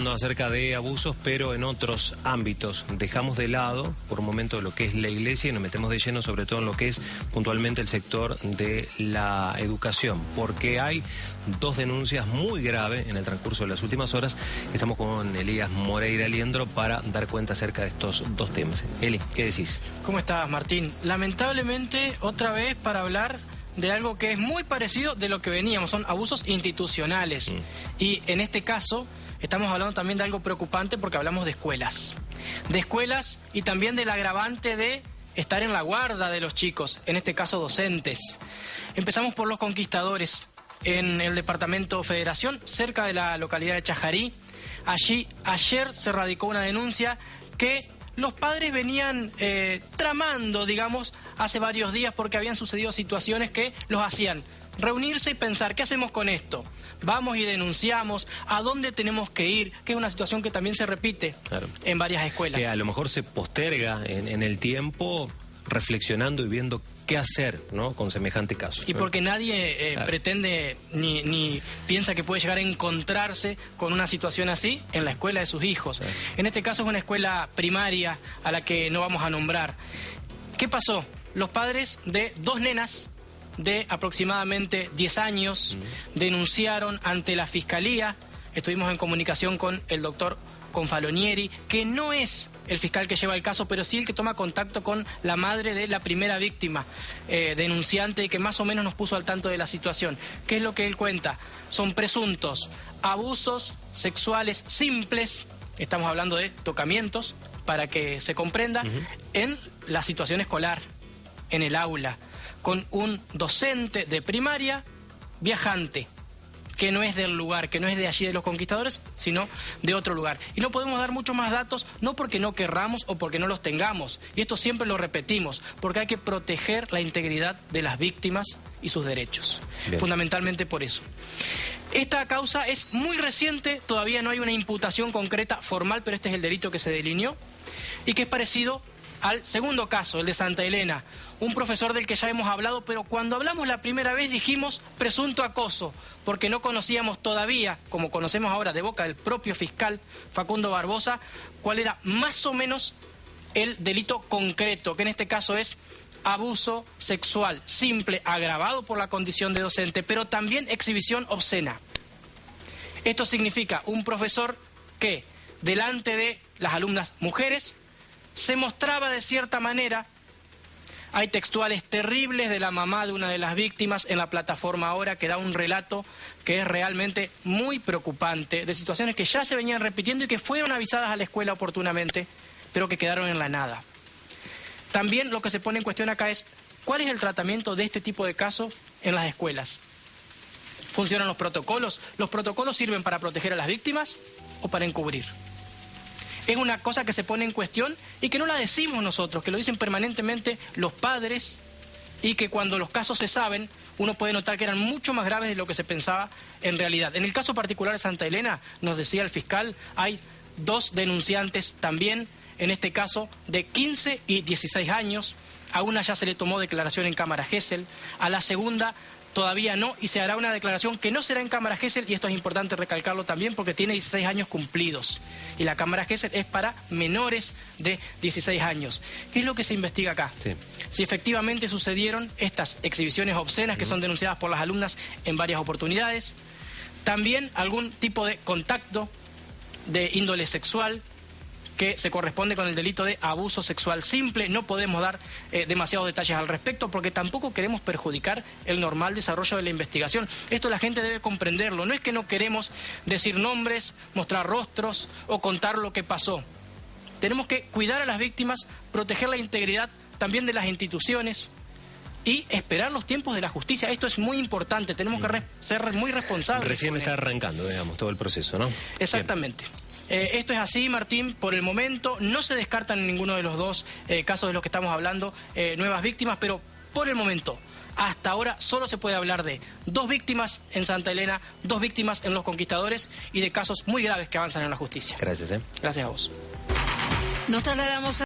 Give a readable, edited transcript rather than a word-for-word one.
Hablando acerca de abusos, pero en otros ámbitos. Dejamos de lado por un momento lo que es la iglesia y nos metemos de lleno sobre todo en lo que es puntualmente el sector de la educación, porque hay dos denuncias muy graves en el transcurso de las últimas horas. Estamos con Elías Moreira Liendro para dar cuenta acerca de estos dos temas. Eli, ¿qué decís? ¿Cómo estás, Martín? Lamentablemente, otra vez para hablar de algo que es muy parecido de lo que veníamos, son abusos institucionales. Y en este caso estamos hablando también de algo preocupante porque hablamos de escuelas. De escuelas y también del agravante de estar en la guarda de los chicos, en este caso docentes. Empezamos por los Conquistadores, en el departamento Federación, cerca de la localidad de Chajarí. Allí ayer se radicó una denuncia que los padres venían tramando, digamos, hace varios días porque habían sucedido situaciones que los hacían reunirse y pensar, ¿qué hacemos con esto? Vamos y denunciamos, ¿a dónde tenemos que ir? Que es una situación que también se repite en varias escuelas. Que a lo mejor se posterga en el tiempo reflexionando y viendo qué hacer, ¿no?, con semejante caso. Y porque nadie pretende ni piensa que puede llegar a encontrarse con una situación así en la escuela de sus hijos. En este caso es una escuela primaria a la que no vamos a nombrar. ¿Qué pasó? Los padres de dos nenas de aproximadamente 10 años denunciaron ante la Fiscalía. Estuvimos en comunicación con el doctor Confalonieri, que no es el fiscal que lleva el caso, pero sí el que toma contacto con la madre de la primera víctima denunciante y que más o menos nos puso al tanto de la situación. ¿Qué es lo que él cuenta? Son presuntos abusos sexuales simples, estamos hablando de tocamientos, para que se comprenda, en la situación escolar, en el aula, con un docente de primaria viajante, que no es del lugar, que no es de allí de los Conquistadores, sino de otro lugar. Y no podemos dar muchos más datos, no porque no querramos o porque no los tengamos, y esto siempre lo repetimos, porque hay que proteger la integridad de las víctimas y sus derechos. Bien. Fundamentalmente por eso. Esta causa es muy reciente, todavía no hay una imputación concreta formal, pero este es el delito que se delineó, y que es parecido al segundo caso, el de Santa Elena, un profesor del que ya hemos hablado, pero cuando hablamos la primera vez dijimos presunto acoso, porque no conocíamos todavía, como conocemos ahora de boca del propio fiscal Facundo Barbosa, cuál era más o menos el delito concreto, que en este caso es abuso sexual simple, agravado por la condición de docente, pero también exhibición obscena. Esto significa un profesor que, delante de las alumnas mujeres, se mostraba de cierta manera. Hay textuales terribles de la mamá de una de las víctimas en la plataforma ahora, que da un relato que es realmente muy preocupante, de situaciones que ya se venían repitiendo y que fueron avisadas a la escuela oportunamente, pero que quedaron en la nada. También lo que se pone en cuestión acá es, ¿cuál es el tratamiento de este tipo de casos en las escuelas? ¿Funcionan los protocolos? ¿Los protocolos sirven para proteger a las víctimas o para encubrir? Es una cosa que se pone en cuestión y que no la decimos nosotros, que lo dicen permanentemente los padres, y que cuando los casos se saben, uno puede notar que eran mucho más graves de lo que se pensaba en realidad. En el caso particular de Santa Elena, nos decía el fiscal, hay dos denunciantes también, en este caso de 15 y 16 años. A una ya se le tomó declaración en cámara Gesell, a la segunda todavía no, y se hará una declaración que no será en cámara Gesell, y esto es importante recalcarlo también porque tiene 16 años cumplidos. Y la cámara Gesell es para menores de 16 años. ¿Qué es lo que se investiga acá? Sí. Si efectivamente sucedieron estas exhibiciones obscenas que son denunciadas por las alumnas en varias oportunidades. También algún tipo de contacto de índole sexual, que se corresponde con el delito de abuso sexual simple. No podemos dar demasiados detalles al respecto porque tampoco queremos perjudicar el normal desarrollo de la investigación. Esto la gente debe comprenderlo. No es que no queremos decir nombres, mostrar rostros o contar lo que pasó. Tenemos que cuidar a las víctimas, proteger la integridad también de las instituciones y esperar los tiempos de la justicia. Esto es muy importante. Tenemos que ser muy responsables. Recién está arrancando, digamos, todo el proceso, ¿no? Exactamente. Esto es así, Martín, por el momento no se descartan en ninguno de los dos casos de los que estamos hablando nuevas víctimas, pero por el momento, hasta ahora, solo se puede hablar de 2 víctimas en Santa Elena, 2 víctimas en Los Conquistadores y de casos muy graves que avanzan en la justicia. Gracias. Gracias a vos. Nos trasladamos a